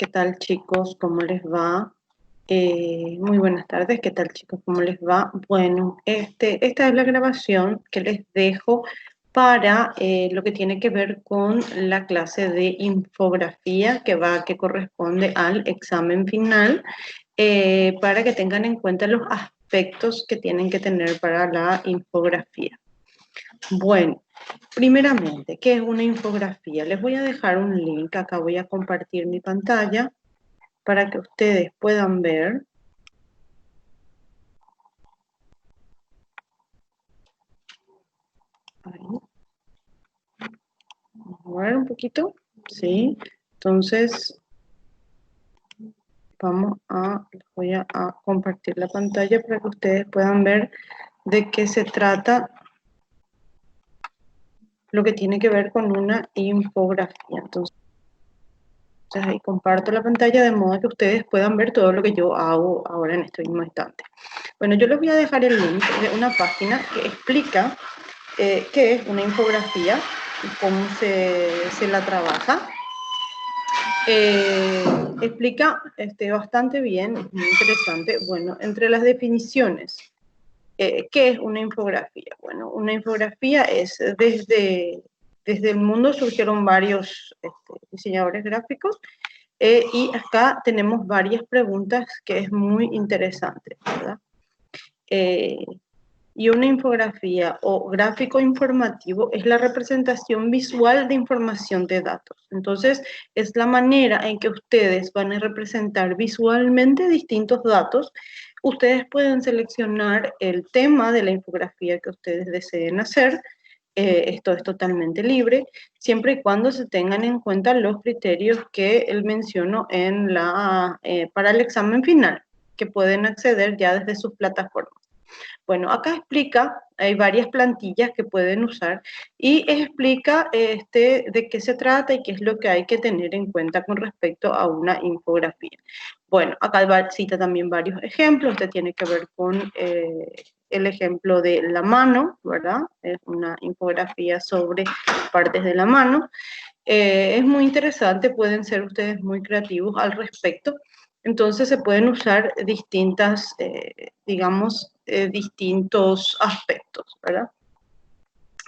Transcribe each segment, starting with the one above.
¿qué tal chicos? ¿Cómo les va? Muy buenas tardes, ¿qué tal chicos? ¿Cómo les va? Bueno, esta es la grabación que les dejo para lo que tiene que ver con la clase de infografía que corresponde al examen final, para que tengan en cuenta los aspectos que tienen que tener para la infografía. Bueno, primeramente, ¿qué es una infografía? Les voy a dejar un link, acá voy a compartir mi pantalla para que ustedes puedan ver. Ahí. Vamos a ver un poquito, ¿sí? Entonces, voy a compartir la pantalla para que ustedes puedan ver de qué se trata lo que tiene que ver con una infografía. Entonces, ahí comparto la pantalla de modo que ustedes puedan ver todo lo que yo hago ahora en este mismo instante. Bueno, yo les voy a dejar el link de una página que explica qué es una infografía y cómo se la trabaja. Explica bastante bien, es muy interesante. Bueno, entre las definiciones, ¿qué es una infografía? Bueno, una infografía es desde el mundo surgieron varios diseñadores gráficos, y acá tenemos varias preguntas que es muy interesante, ¿verdad? Y una infografía o gráfico informativo es la representación visual de información de datos. Entonces, es la manera en que ustedes van a representar visualmente distintos datos. Ustedes pueden seleccionar el tema de la infografía que ustedes deseen hacer. Esto es totalmente libre, siempre y cuando se tengan en cuenta los criterios que él mencionó para el examen final, que pueden acceder ya desde sus plataformas. Bueno, acá explica, hay varias plantillas que pueden usar y explica de qué se trata y qué es lo que hay que tener en cuenta con respecto a una infografía. Bueno, acá cita también varios ejemplos. Este tiene que ver con el ejemplo de la mano, ¿verdad? Es una infografía sobre partes de la mano. Es muy interesante, pueden ser ustedes muy creativos al respecto. Entonces se pueden usar distintos aspectos, ¿verdad?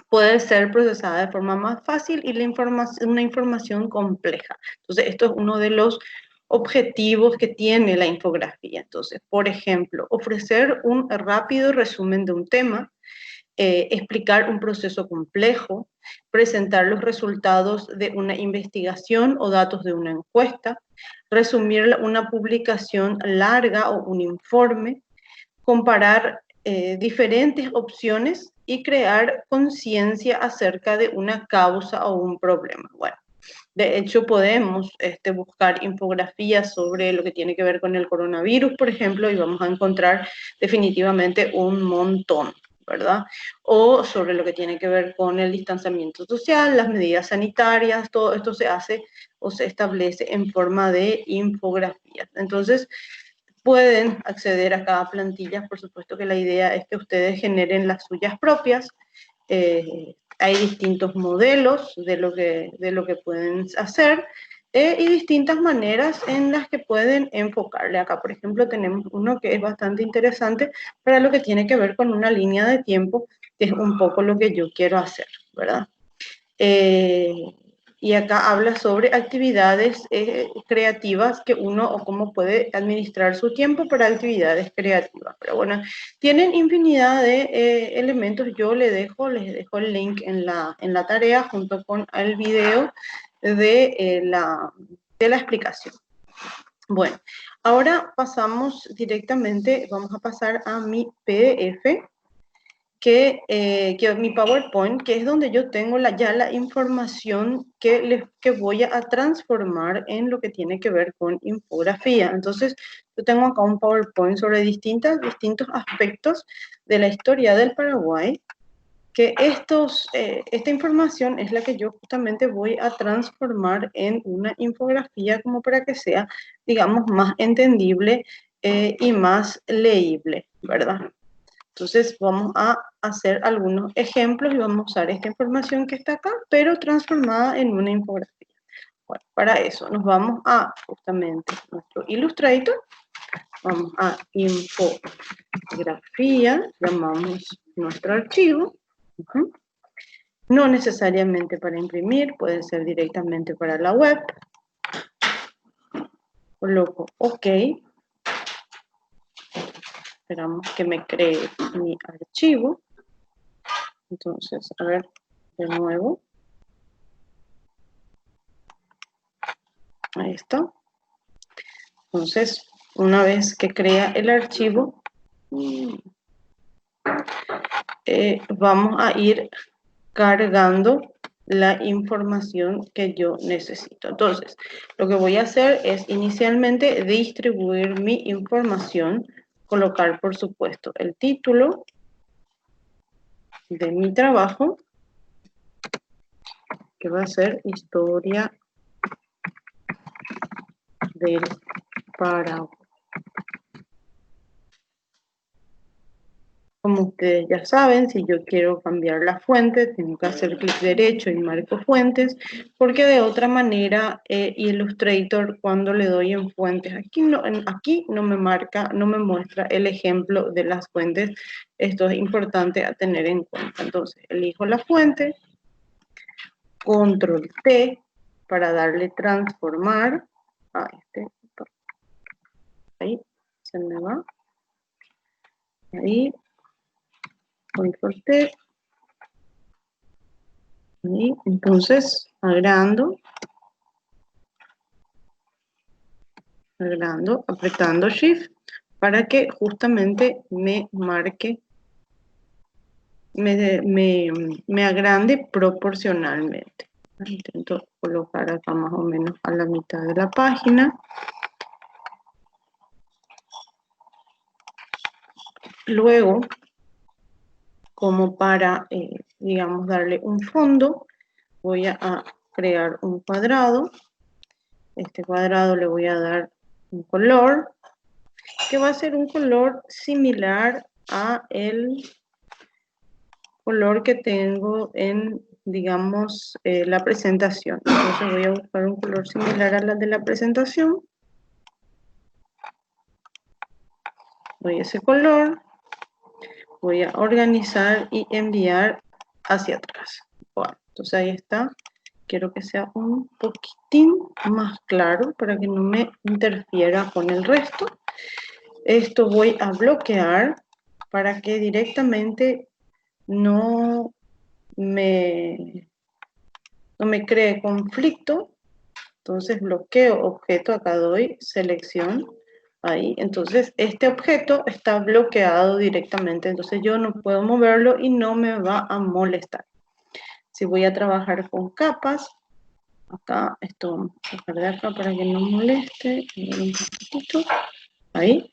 Puede ser procesada de forma más fácil y una información compleja. Entonces, esto es uno de los objetivos que tiene la infografía. Entonces, por ejemplo, ofrecer un rápido resumen de un tema, explicar un proceso complejo, presentar los resultados de una investigación o datos de una encuesta, resumir una publicación larga o un informe, comparar diferentes opciones y crear conciencia acerca de una causa o un problema. Bueno, de hecho podemos buscar infografías sobre lo que tiene que ver con el coronavirus, por ejemplo, y vamos a encontrar definitivamente un montón, ¿verdad? O sobre lo que tiene que ver con el distanciamiento social, las medidas sanitarias, todo esto se hace o se establece en forma de infografías. Entonces, pueden acceder a cada plantilla. Por supuesto que la idea es que ustedes generen las suyas propias. Hay distintos modelos de lo que pueden hacer, y distintas maneras en las que pueden enfocarle. Acá, por ejemplo, tenemos uno que es bastante interesante para lo que tiene que ver con una línea de tiempo, que es un poco lo que yo quiero hacer, ¿verdad? Y acá habla sobre actividades creativas que uno o cómo puede administrar su tiempo para actividades creativas. Pero bueno, tienen infinidad de elementos. Yo les dejo el link en la tarea junto con el video de la explicación. Bueno, ahora pasamos directamente, vamos a pasar a mi PDF. Que mi PowerPoint, que es donde yo tengo ya la información que voy a transformar en lo que tiene que ver con infografía. Entonces, yo tengo acá un PowerPoint sobre distintos aspectos de la historia del Paraguay, que esta información es la que yo justamente voy a transformar en una infografía como para que sea, digamos, más entendible y más leíble, ¿verdad? Entonces vamos a hacer algunos ejemplos y vamos a usar esta información que está acá, pero transformada en una infografía. Bueno, para eso nos vamos a justamente nuestro Illustrator, vamos a infografía, llamamos nuestro archivo. No necesariamente para imprimir, puede ser directamente para la web. Coloco OK. Esperamos que me cree mi archivo. Entonces, a ver, de nuevo. Ahí está. Entonces, una vez que crea el archivo, vamos a ir cargando la información que yo necesito. Entonces, lo que voy a hacer es inicialmente distribuir mi información, colocar, por supuesto, el título de mi trabajo, que va a ser Historia del Paraguay. Como ustedes ya saben, si yo quiero cambiar la fuente, tengo que hacer clic derecho y marco fuentes, porque de otra manera Illustrator, cuando le doy en fuentes, aquí no me marca, no me muestra el ejemplo de las fuentes. Esto es importante a tener en cuenta. Entonces, elijo la fuente, control T para darle transformar. Ahí se me va. Ahí. Control T. Y entonces agrando, apretando Shift para que justamente me marque, me agrande proporcionalmente. Intento colocar acá más o menos a la mitad de la página. Luego, como para, digamos, darle un fondo, voy a crear un cuadrado. Este cuadrado le voy a dar un color, que va a ser un color similar a el color que tengo en, digamos, la presentación. Entonces voy a buscar un color similar a la de la presentación. Doy ese color. Voy a organizar y enviar hacia atrás. Bueno, entonces ahí está. Quiero que sea un poquitín más claro para que no me interfiera con el resto. Esto voy a bloquear para que directamente no me cree conflicto. Entonces bloqueo objeto, acá doy selección, ahí. Entonces este objeto está bloqueado directamente, entonces yo no puedo moverlo y no me va a molestar. Si voy a trabajar con capas, acá, esto vamos a sacar de acá para que no moleste, un poquitito, ahí.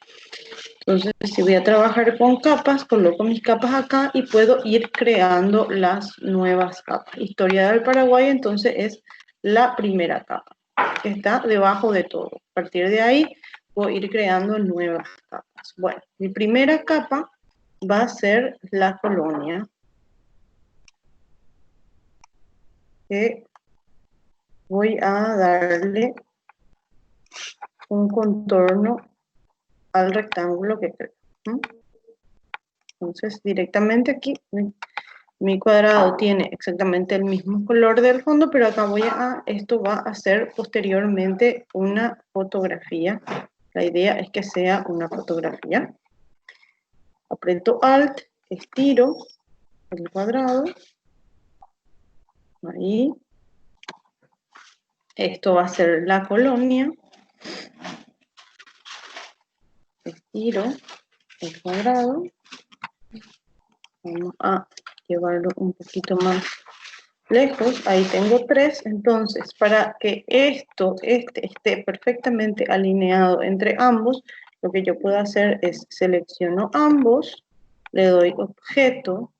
Entonces, si voy a trabajar con capas, coloco mis capas acá y puedo ir creando las nuevas capas. Historia del Paraguay, entonces, es la primera capa, que está debajo de todo. A partir de ahí, puedo ir creando nuevas capas. Bueno, mi primera capa va a ser la colonia, que voy a darle un contorno al rectángulo que creo. Entonces, directamente aquí, mi cuadrado tiene exactamente el mismo color del fondo, pero acá esto va a ser posteriormente una fotografía. La idea es que sea una fotografía. Aprieto Alt, estiro el cuadrado. Ahí. Esto va a ser la colonia. Estiro el cuadrado. Vamos a llevarlo un poquito más lejos. Ahí tengo 3. Entonces, para que esto esté perfectamente alineado entre ambos, lo que yo puedo hacer es selecciono ambos, le doy objeto,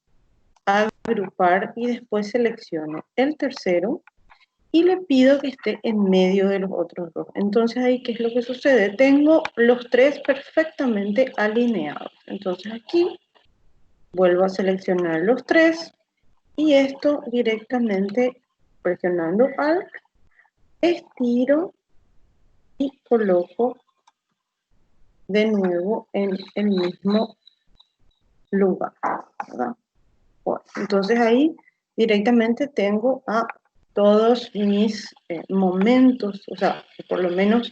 agrupar y después selecciono el tercero y le pido que esté en medio de los otros dos. Entonces ahí, ¿qué es lo que sucede? Tengo los 3 perfectamente alineados. Entonces aquí vuelvo a seleccionar los 3 y esto directamente presionando Alt estiro y coloco de nuevo en el mismo lugar, ¿verdad? Bueno, entonces ahí directamente tengo a todos mis momentos, o sea, por lo menos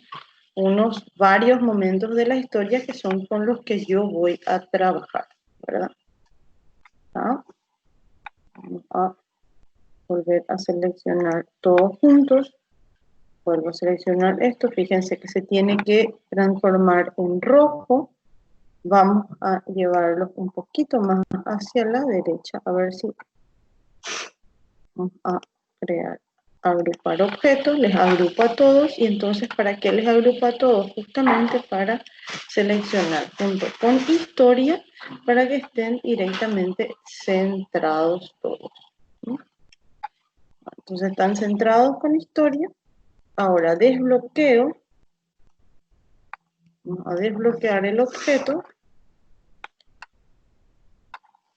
unos varios momentos de la historia que son con los que yo voy a trabajar, ¿verdad? ¿Ah? Vamos a volver a seleccionar todos juntos. Vuelvo a seleccionar esto. Fíjense que se tiene que transformar en rojo. Vamos a llevarlo un poquito más hacia la derecha. A ver si vamos a crear, agrupar objetos. Les agrupo a todos. Y entonces, ¿para qué les agrupo a todos? Justamente para seleccionar junto con historia para que estén directamente centrados todos. Entonces están centrados con historia. Ahora desbloqueo. Vamos a desbloquear el objeto.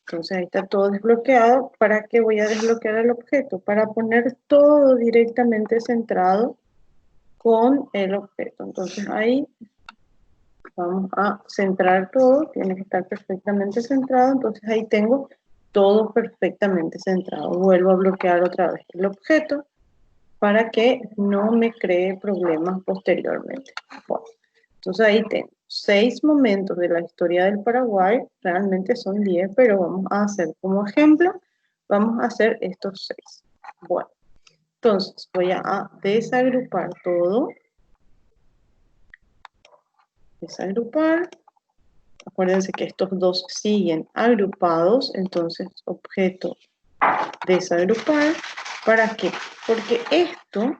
Entonces ahí está todo desbloqueado. ¿Para qué voy a desbloquear el objeto? Para poner todo directamente centrado con el objeto. Entonces ahí vamos a centrar todo. Tiene que estar perfectamente centrado. Entonces ahí tengo todo perfectamente centrado. Vuelvo a bloquear otra vez el objeto para que no me cree problemas posteriormente. Bueno, entonces ahí tengo 6 momentos de la historia del Paraguay, realmente son 10, pero vamos a hacer como ejemplo, vamos a hacer estos 6. Bueno, entonces voy a desagrupar todo. Desagrupar. Acuérdense que estos dos siguen agrupados, entonces objeto desagrupar. ¿Para qué? Porque esto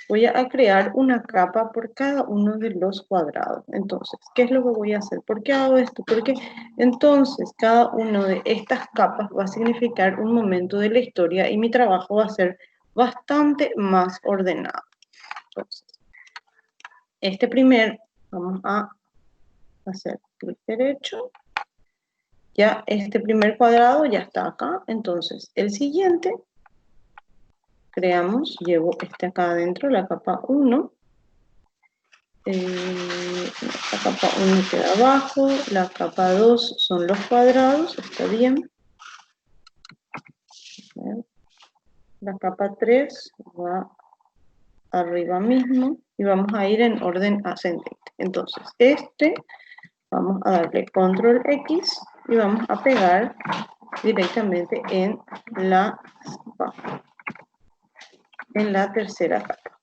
voy a crear una capa por cada uno de los cuadrados. Entonces, ¿qué es lo que voy a hacer? ¿Por qué hago esto? Porque entonces cada una de estas capas va a significar un momento de la historia y mi trabajo va a ser bastante más ordenado. Entonces, vamos a hacer clic derecho. Ya este primer cuadrado ya está acá. Entonces, el siguiente creamos, llevo este acá adentro, la capa 1. La capa 1 queda abajo, la capa 2 son los cuadrados, está bien. La capa 3 va arriba mismo y vamos a ir en orden ascendente. Entonces, vamos a darle control X y vamos a pegar directamente en la tercera capa.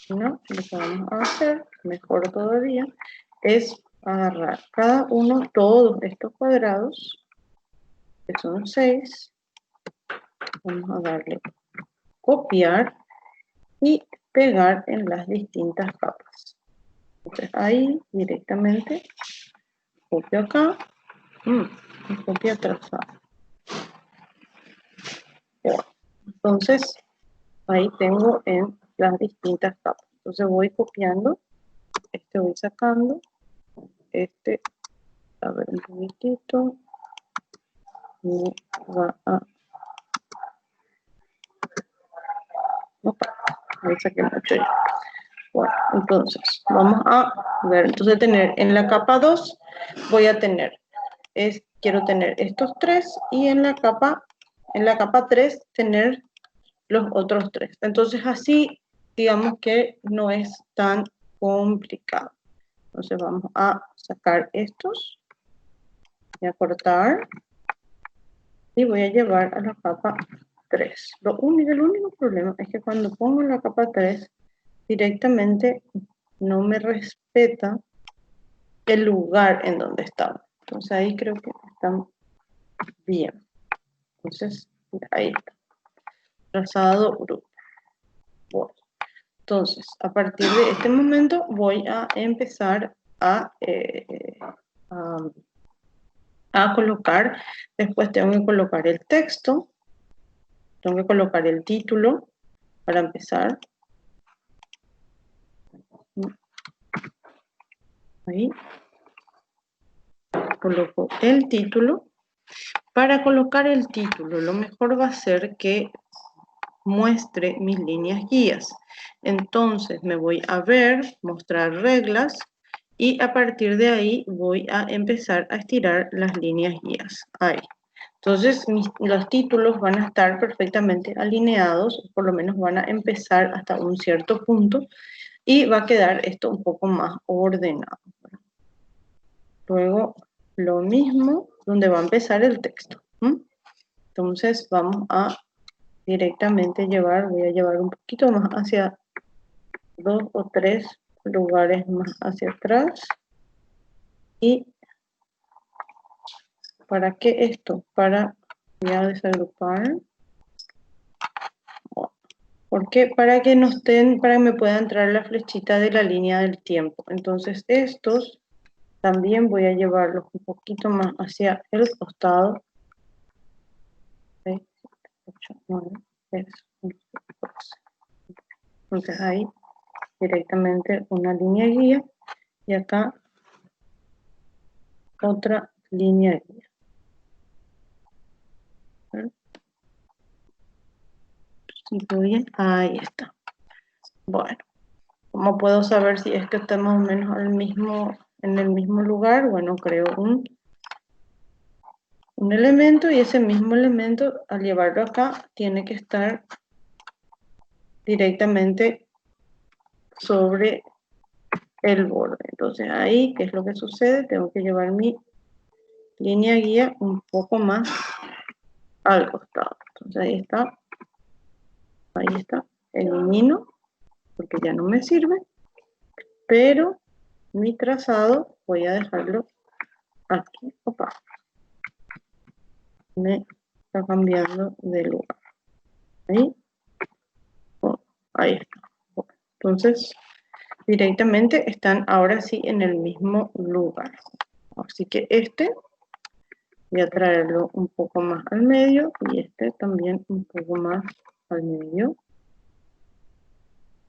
¿No? Lo que vamos a hacer, mejor todavía, es agarrar cada uno, todos estos cuadrados, que son 6, vamos a darle copiar y pegar en las distintas capas. Entonces ahí directamente copio acá, y copio trazado. Entonces ahí tengo en las distintas capas. Entonces voy copiando, voy sacando, a ver un poquitito, y va a... Opa, ahí saqué mucho ya. Bueno, entonces, vamos a ver, entonces tener en la capa 2, voy a tener, quiero tener estos 3 y en la capa 3 tener los otros 3. Entonces así, digamos que no es tan complicado. Entonces vamos a sacar estos, voy a cortar y voy a llevar a la capa 3. El único problema es que cuando pongo la capa 3, directamente no me respeta el lugar en donde estamos. Entonces ahí creo que están bien. Entonces, ahí está. Trazado grupo. Bueno, entonces, a partir de este momento voy a empezar a colocar, después tengo que colocar el texto, tengo que colocar el título para empezar. Ahí coloco el título. Para colocar el título, lo mejor va a ser que muestre mis líneas guías. Entonces me voy a ver, mostrar reglas y a partir de ahí voy a empezar a estirar las líneas guías. Ahí. Entonces los títulos van a estar perfectamente alineados, por lo menos van a empezar hasta un cierto punto y va a quedar esto un poco más ordenado. Luego lo mismo donde va a empezar el texto. Entonces vamos a directamente voy a llevar un poquito más hacia 2 o 3 lugares más hacia atrás. Y ¿para qué esto? Voy a desagrupar. Porque para que me pueda entrar la flechita de la línea del tiempo. Entonces estos también voy a llevarlos un poquito más hacia el costado. 6, 8, 9, 10, 11, 12. Entonces ahí directamente una línea guía y acá otra línea guía. Ahí está. Bueno, ¿cómo puedo saber si es que está más o menos en el mismo lugar? Bueno, creo un elemento y ese mismo elemento al llevarlo acá tiene que estar directamente sobre el borde. Entonces ahí, ¿qué es lo que sucede? Tengo que llevar mi línea guía un poco más al costado. Entonces ahí está, elimino porque ya no me sirve, pero mi trazado voy a dejarlo aquí. Opa, me está cambiando de lugar. Ahí está. Entonces directamente están ahora sí en el mismo lugar. Así que voy a traerlo un poco más al medio y este también un poco más al medio.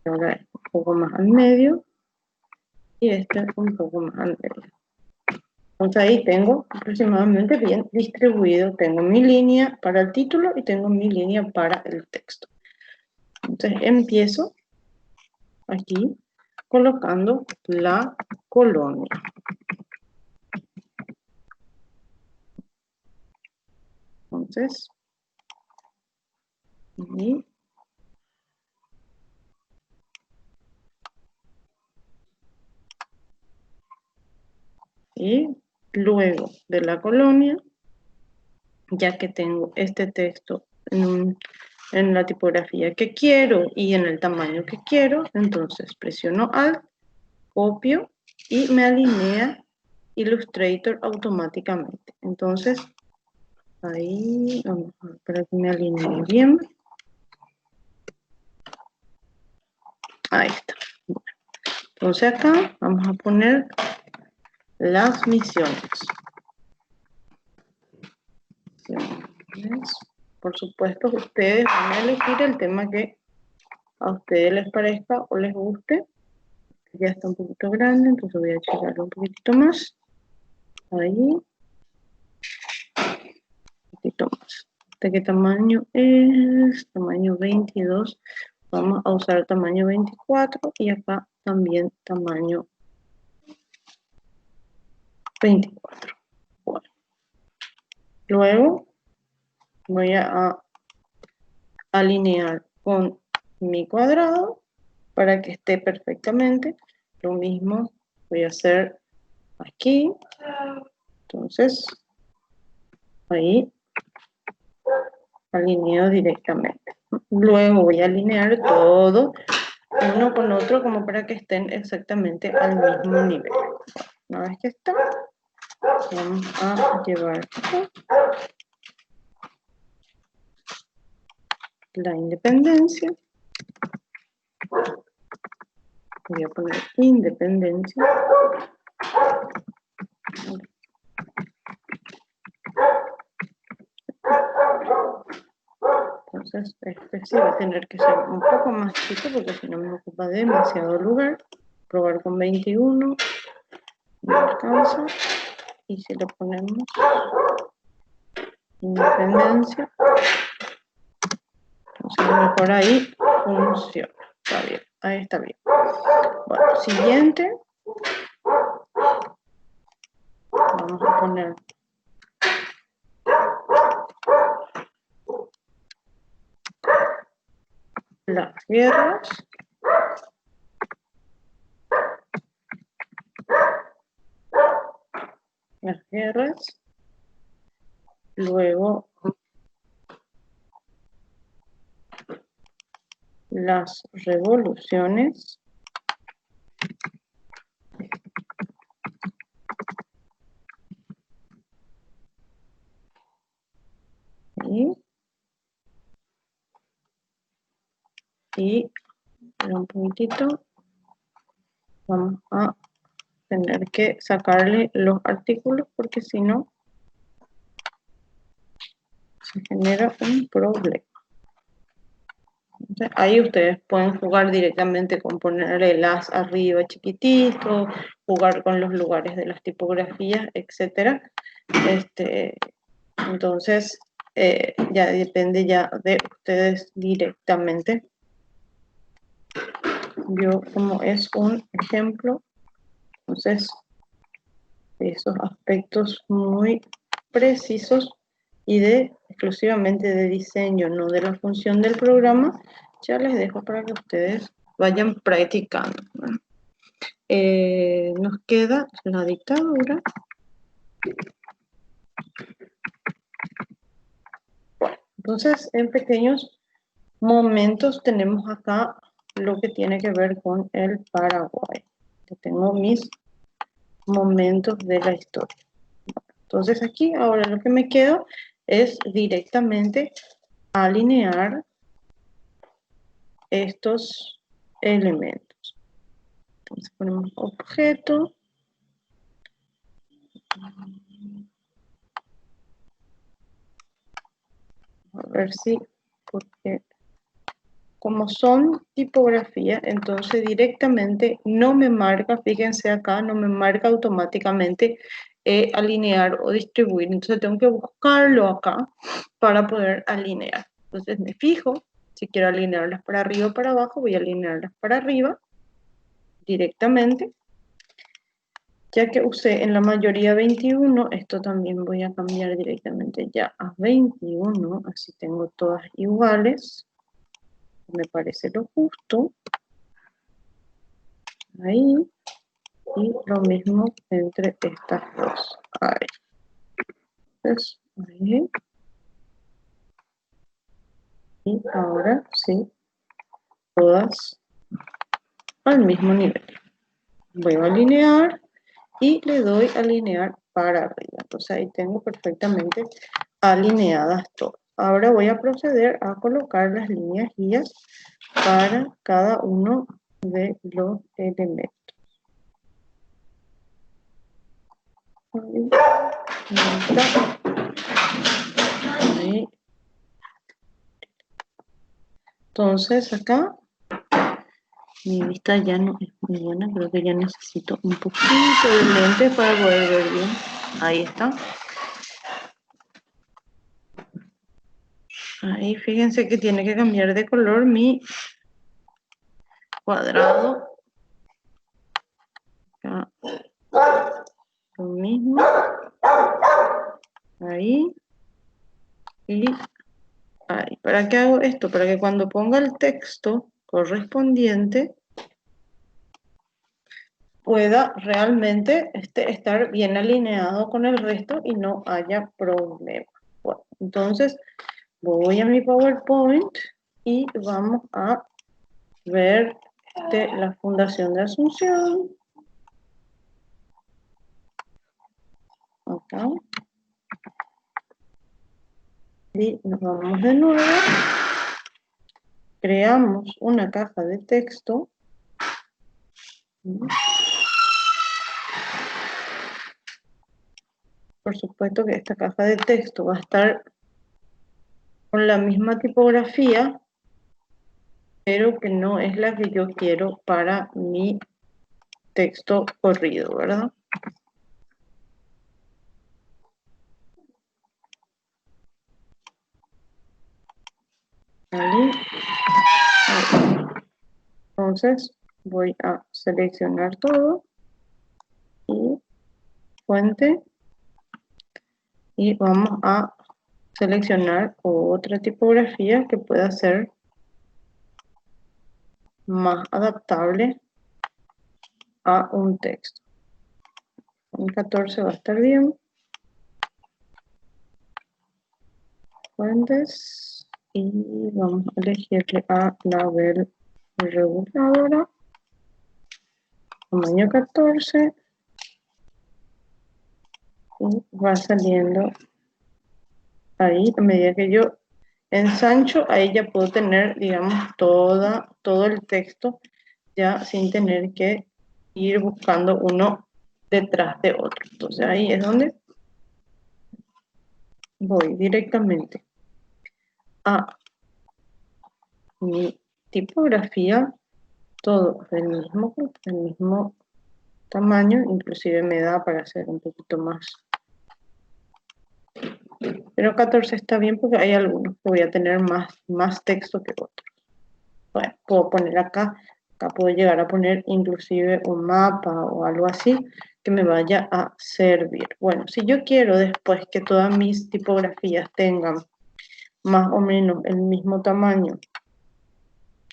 Ahora un poco más al medio y este un poco más al medio. Entonces ahí tengo aproximadamente bien distribuido. Tengo mi línea para el título y tengo mi línea para el texto. Entonces empiezo aquí colocando la colonia. Entonces, y luego de la colonia, ya que tengo este texto en la tipografía que quiero y en el tamaño que quiero, entonces presiono Alt, copio y me alinea Illustrator automáticamente. Entonces, ahí vamos a ver para que me alinee bien. Ahí está. Bueno, entonces acá vamos a poner las misiones. Por supuesto, ustedes van a elegir el tema que a ustedes les parezca o les guste. Ya está un poquito grande, entonces voy a achicarlo un poquito más. Ahí. Un poquito más. ¿De qué tamaño es? Tamaño 22. Vamos a usar tamaño 24 y acá también tamaño 24. Bueno. Luego voy a alinear con mi cuadrado para que esté perfectamente. Lo mismo voy a hacer aquí. Entonces, ahí alineo directamente. Luego voy a alinear todo uno con otro como para que estén exactamente al mismo nivel. Una vez que está, vamos a llevar la independencia. Voy a poner independencia. Entonces, este sí va a tener que ser un poco más chico porque si no me ocupa demasiado lugar. Probar con 21. No alcanza. Y si le ponemos independencia, Entonces, mejor ahí funciona. Está bien, ahí está bien. Bueno, siguiente. Vamos a poner las guerras. Las guerras. Luego las revoluciones. Y un poquitito. Vamos a tener que sacarle los artículos porque si no se genera un problema. Entonces, ahí ustedes pueden jugar directamente con ponerle las arriba chiquitito, jugar con los lugares de las tipografías, etcétera. Entonces, ya depende ya de ustedes directamente. Yo, como es un ejemplo, entonces, esos aspectos muy precisos y exclusivamente de diseño, no de la función del programa, ya les dejo para que ustedes vayan practicando. Nos queda la dictadura. Bueno, entonces en pequeños momentos tenemos acá lo que tiene que ver con el Paraguay. Yo tengo mis momentos de la historia. Entonces aquí ahora lo que me quedo es directamente alinear estos elementos. Entonces ponemos objeto. A ver si, porque como son tipografía, entonces directamente no me marca, fíjense acá, no me marca automáticamente alinear o distribuir. Entonces tengo que buscarlo acá para poder alinear. Entonces me fijo, si quiero alinearlas para arriba o para abajo, voy a alinearlas para arriba directamente. Ya que usé en la mayoría 21, esto también voy a cambiar directamente ya a 21, así tengo todas iguales. Me parece lo justo. Ahí. Y lo mismo entre estas dos. Ahí. Entonces, ahí. Y ahora sí, todas al mismo nivel. Voy a alinear y le doy a alinear para arriba. Entonces ahí tengo perfectamente alineadas todas. Ahora voy a proceder a colocar las líneas guías para cada uno de los elementos. Ahí. Entonces acá mi vista ya no es muy buena, creo que ya necesito un poquito de lente para poder ver bien. Ahí está. Ahí fíjense que tiene que cambiar de color mi cuadrado. Acá. Lo mismo. Ahí. Y ahí. ¿Para qué hago esto? Para que cuando ponga el texto correspondiente pueda realmente estar bien alineado con el resto y no haya problema. Bueno, entonces voy a mi PowerPoint y vamos a ver la Fundación de Asunción. Acá. Y nos vamos de nuevo. Creamos una caja de texto. Por supuesto que esta caja de texto va a estar con la misma tipografía, pero que no es la que yo quiero para mi texto corrido, ¿verdad? Ahí. Ahí. Entonces voy a seleccionar todo y fuente y vamos a seleccionar otra tipografía que pueda ser más adaptable a un texto. En 14 va a estar bien. Fuentes y vamos a elegirle a label reguladora, tamaño 14 y va saliendo ahí. A medida que yo ensancho, ahí ya puedo tener, digamos, todo el texto ya sin tener que ir buscando uno detrás de otro. Entonces ahí es donde voy directamente a mi tipografía, todo del mismo tamaño, inclusive me da para hacer un poquito más. Pero 14 está bien porque hay algunos que voy a tener más texto que otros. Bueno, puedo poner acá puedo llegar a poner inclusive un mapa o algo así que me vaya a servir. Bueno, si yo quiero después que todas mis tipografías tengan más o menos el mismo tamaño,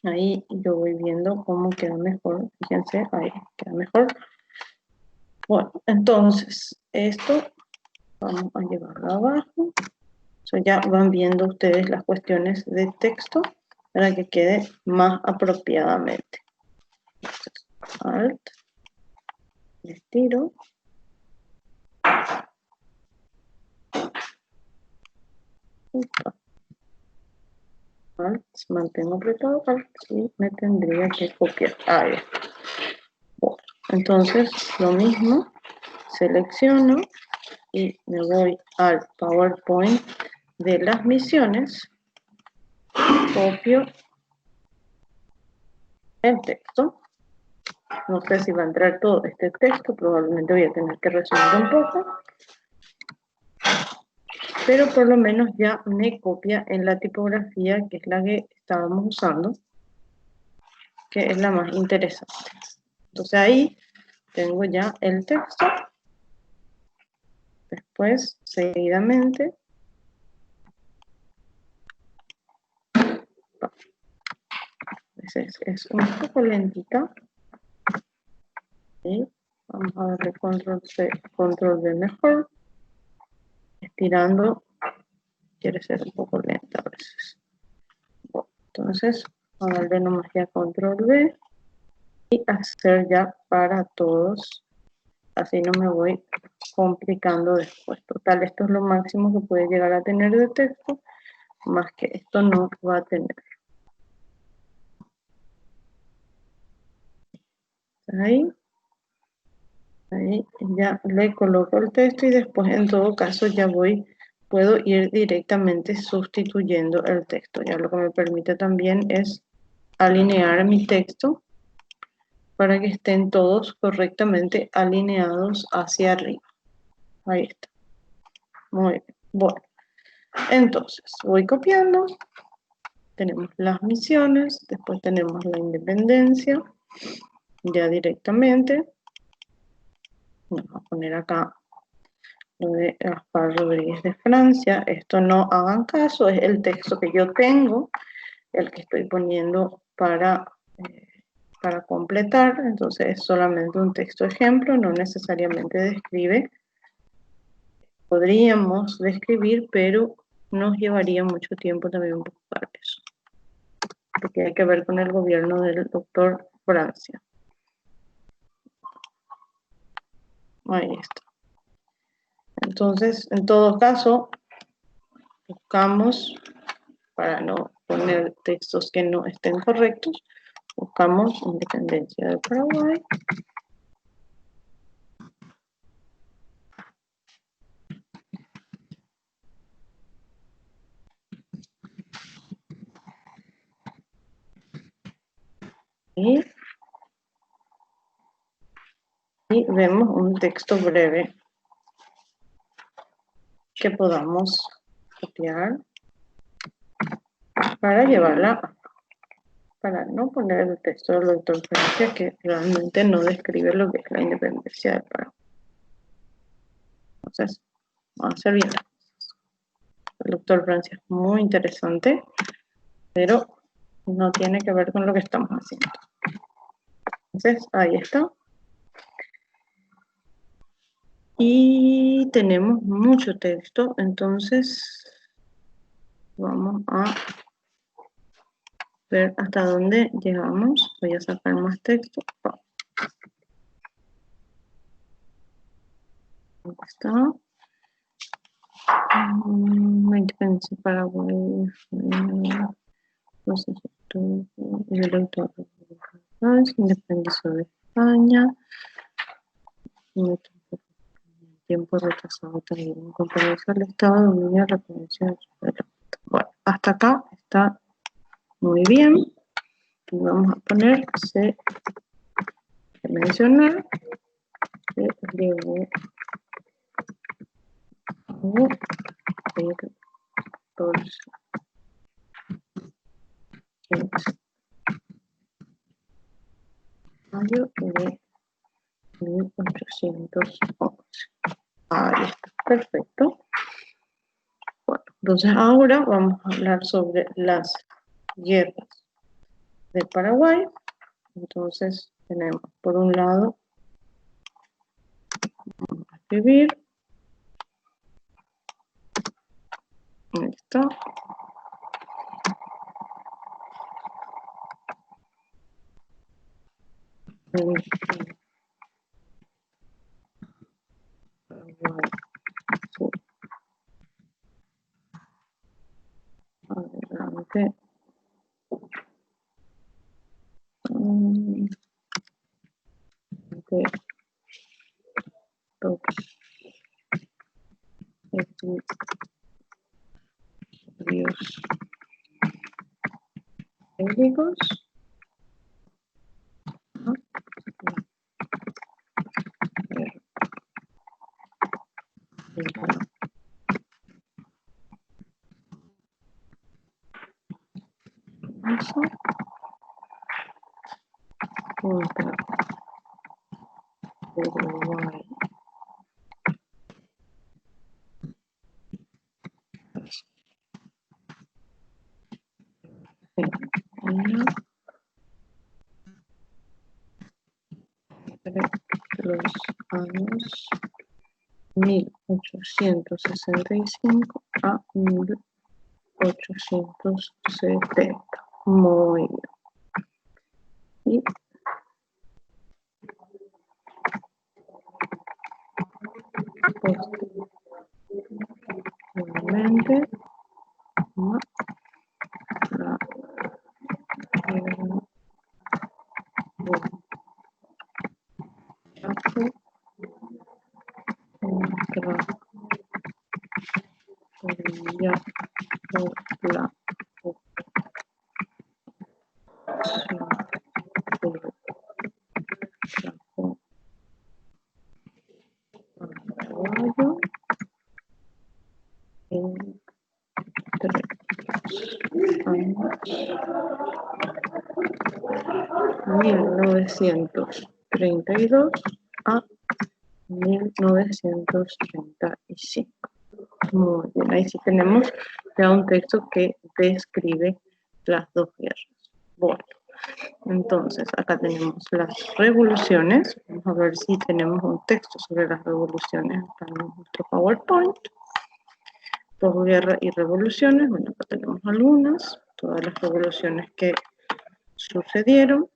ahí yo voy viendo cómo queda mejor. Fíjense, ahí queda mejor. Bueno, entonces esto vamos a llevarlo abajo. Ya van viendo ustedes las cuestiones de texto para que quede más apropiadamente. Entonces, Alt, estiro. Alt, mantengo apretado Alt y me tendría que copiar. Ahí. Bueno, entonces lo mismo, selecciono y me voy al PowerPoint de las misiones, copio el texto. No sé si va a entrar todo este texto, probablemente voy a tener que resumir un poco. Pero por lo menos ya me copia en la tipografía que es la que estábamos usando, que es la más interesante. Entonces ahí tengo ya el texto. Después, seguidamente, es un poco lentita. Y vamos a darle control C, control V mejor. Estirando, quiere ser un poco lenta a veces. Bueno, entonces, vamos a darle nomás ya control V y hacer ya para todos. Así no me voy complicando después. Total, esto es lo máximo que puede llegar a tener de texto, más que esto no va a tener. Ahí ya le coloco el texto y después en todo caso ya puedo ir directamente sustituyendo el texto. Ya lo que me permite también es alinear mi texto para que estén todos correctamente alineados hacia arriba. Ahí está. Muy bien. Bueno, entonces voy copiando. Tenemos las misiones, después tenemos la independencia, ya directamente. Vamos a poner acá lo de Gaspar Rodríguez de Francia. Esto no hagan caso, es el texto que yo tengo, el que estoy poniendo para completar. Entonces es solamente un texto ejemplo, no necesariamente describe. Podríamos describir, pero nos llevaría mucho tiempo también buscar eso, porque hay que ver con el gobierno del doctor Francia. Ahí está. Entonces, en todo caso, buscamos, para no poner textos que no estén correctos, buscamos independencia de Paraguay. Y vemos un texto breve que podamos copiar. para llevarla acá, para no poner el texto del doctor Francia, que realmente no describe lo que es la independencia del Paraguay. Entonces, vamos a hacer bien. El doctor Francia es muy interesante, pero no tiene que ver con lo que estamos haciendo. Entonces, ahí está. Y tenemos mucho texto, entonces vamos a ver hasta dónde llegamos. Voy a sacar más texto. Ahí está. 20 Paraguay. El autor independizó de España. Tiempo retrasado también. En compromiso al Estado, dominio, referencia del suelo. Bueno, hasta acá está muy bien. Y vamos a poner se mencionar se llevó mayo de 1811. Ahí está, perfecto. Bueno, entonces ahora vamos a hablar sobre las guerras de Paraguay. Entonces tenemos por un lado, vamos a escribir, ahí está. Adelante. De los estudios técnicos. Contra Uruguay. Los años 1865 a 1870. Muy bien. Y posteriormente la orilla por la Paraguayo entre años 1932 a 1935. Muy bien, ahí sí tenemos ya un texto que describe las dos guerras. Bueno, entonces acá tenemos las revoluciones. Vamos a ver si tenemos un texto sobre las revoluciones acá en nuestro PowerPoint. Posguerra y revoluciones. Bueno, acá tenemos algunas, todas las revoluciones que sucedieron.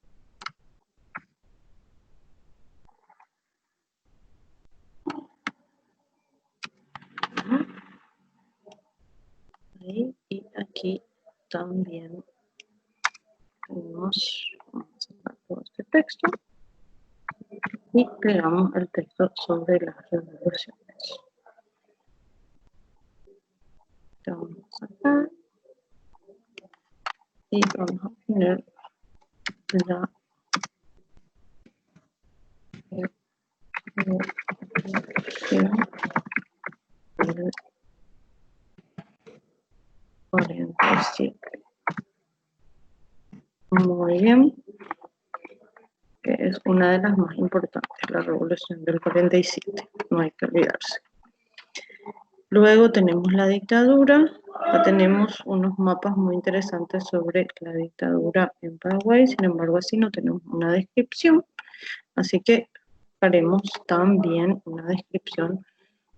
Ahí, y aquí también tenemos, vamos a sacar todo este texto y pegamos el texto sobre las revoluciones. Vamos a sacar y vamos a poner la revolución del 47. Muy bien. Que es una de las más importantes, la Revolución del 47, no hay que olvidarse. Luego tenemos la dictadura, acá tenemos unos mapas muy interesantes sobre la dictadura en Paraguay, sin embargo así no tenemos una descripción, así que haremos también una descripción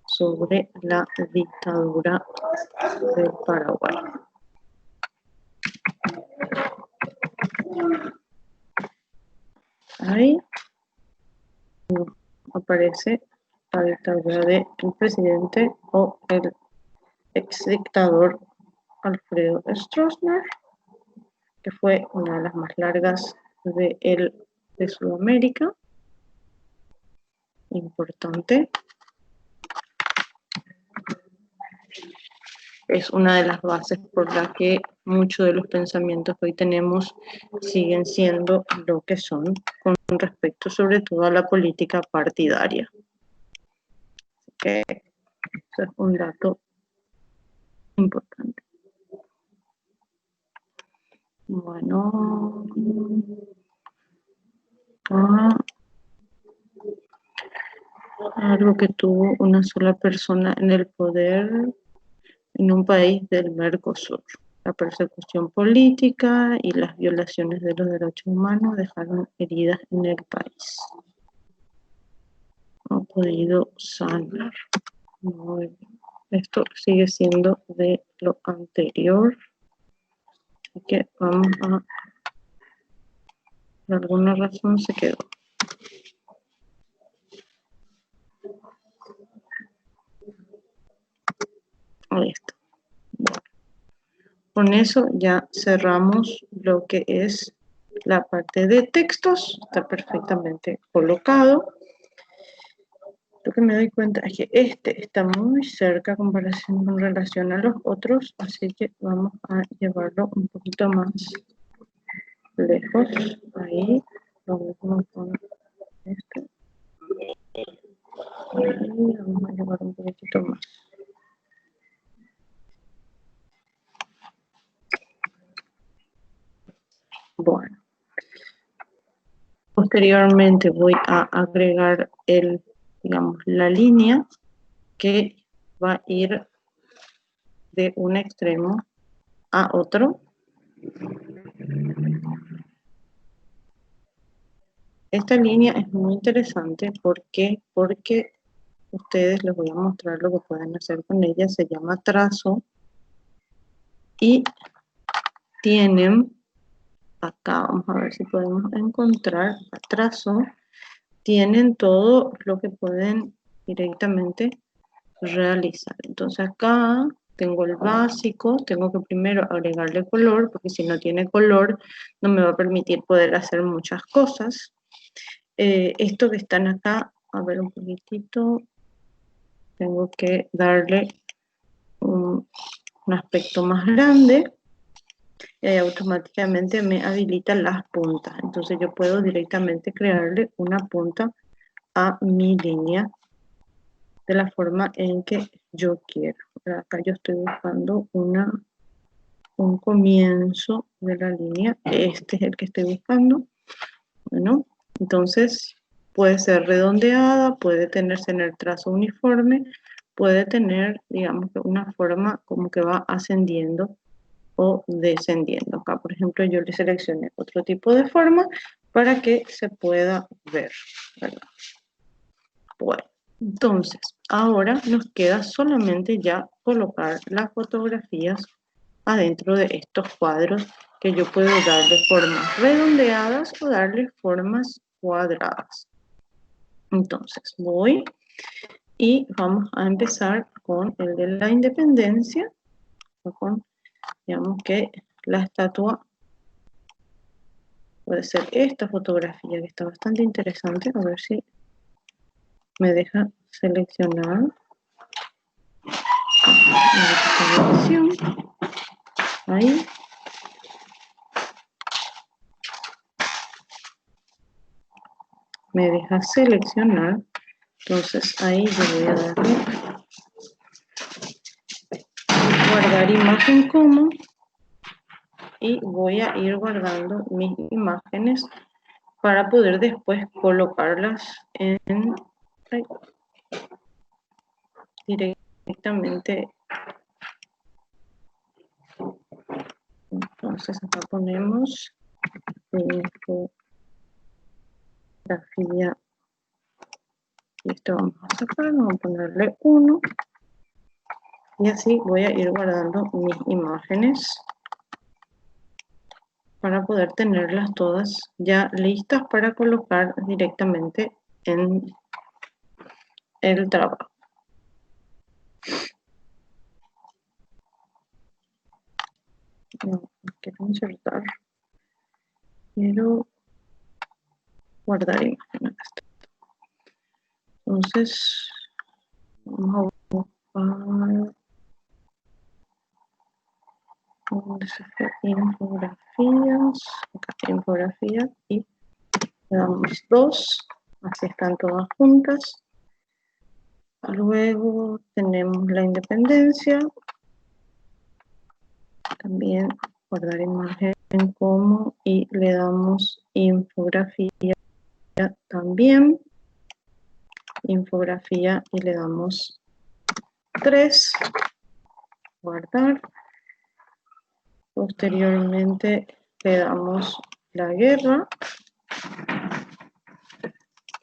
sobre la dictadura del Paraguay. Ahí aparece la dictadura del presidente o el ex dictador Alfredo Stroessner, que fue una de las más largas de Sudamérica. Importante. Es una de las bases por la que muchos de los pensamientos que hoy tenemos siguen siendo lo que son con respecto sobre todo a la política partidaria. Así que eso es un dato importante. Bueno, algo que tuvo una sola persona en el poder en un país del Mercosur. La persecución política y las violaciones de los derechos humanos dejaron heridas en el país. No ha podido sanar. Muy bien. Esto sigue siendo de lo anterior. Así que vamos a... Por alguna razón se quedó. Ahí está. Bueno. Con eso ya cerramos lo que es la parte de textos. Está perfectamente colocado. Lo que me doy cuenta es que este está muy cerca en relación a los otros, así que vamos a llevarlo un poquito más lejos. Ahí, vamos con esto. Y vamos a llevar un poquito más. Bueno. Posteriormente voy a agregar digamos, la línea que va a ir de un extremo a otro. Esta línea es muy interesante. ¿Por qué? Porque ustedes les voy a mostrar lo que pueden hacer con ella. Se llama trazo. Y tienen, acá vamos a ver si podemos encontrar trazo. Tienen todo lo que pueden directamente realizar. Entonces acá tengo el básico, tengo que primero agregarle color, porque si no tiene color no me va a permitir poder hacer muchas cosas. Esto que están acá, a ver un poquitito, tengo que darle un aspecto más grande y automáticamente me habilitan las puntas. Entonces yo puedo directamente crearle una punta a mi línea de la forma en que yo quiero. Acá yo estoy buscando un comienzo de la línea. Este es el que estoy buscando. Bueno, entonces puede ser redondeada, puede tenerse en el trazo uniforme, puede tener, digamos, una forma como que va ascendiendo o descendiendo. Acá, por ejemplo, yo le seleccioné otro tipo de forma para que se pueda ver, ¿verdad? Bueno, entonces, ahora nos queda solamente ya colocar las fotografías adentro de estos cuadros que yo puedo darle formas redondeadas o darle formas cuadradas. Entonces, voy y vamos a empezar con el de la independencia, con, digamos que la estatua puede ser esta fotografía que está bastante interesante. A ver si me deja seleccionar. Ahí. Me deja seleccionar. Entonces ahí yo voy a darle guardar imagen como. y voy a ir guardando mis imágenes para poder después colocarlas directamente. Entonces acá ponemos infografía. Esto vamos a sacar, vamos a ponerle 1. Y así voy a ir guardando mis imágenes para poder tenerlas todas ya listas para colocar directamente en el trabajo. No quiero insertar, quiero guardar imágenes. Entonces, vamos a buscar donde se fue infografías, acá infografía, y le damos 2, así están todas juntas. Luego tenemos la independencia, también guardar imagen como, y le damos infografía también, infografía, y le damos 3, guardar. Posteriormente le damos la guerra,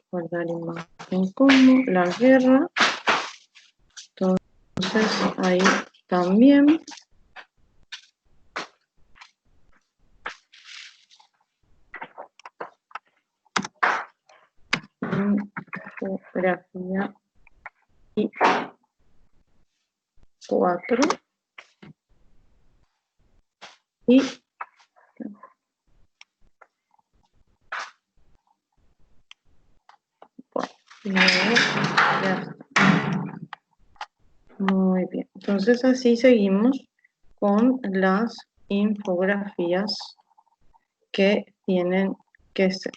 guardar imagen como, la guerra. Entonces ahí también infografía y 4, y luego ya está. Muy bien, entonces así seguimos con las infografías que tienen que ser.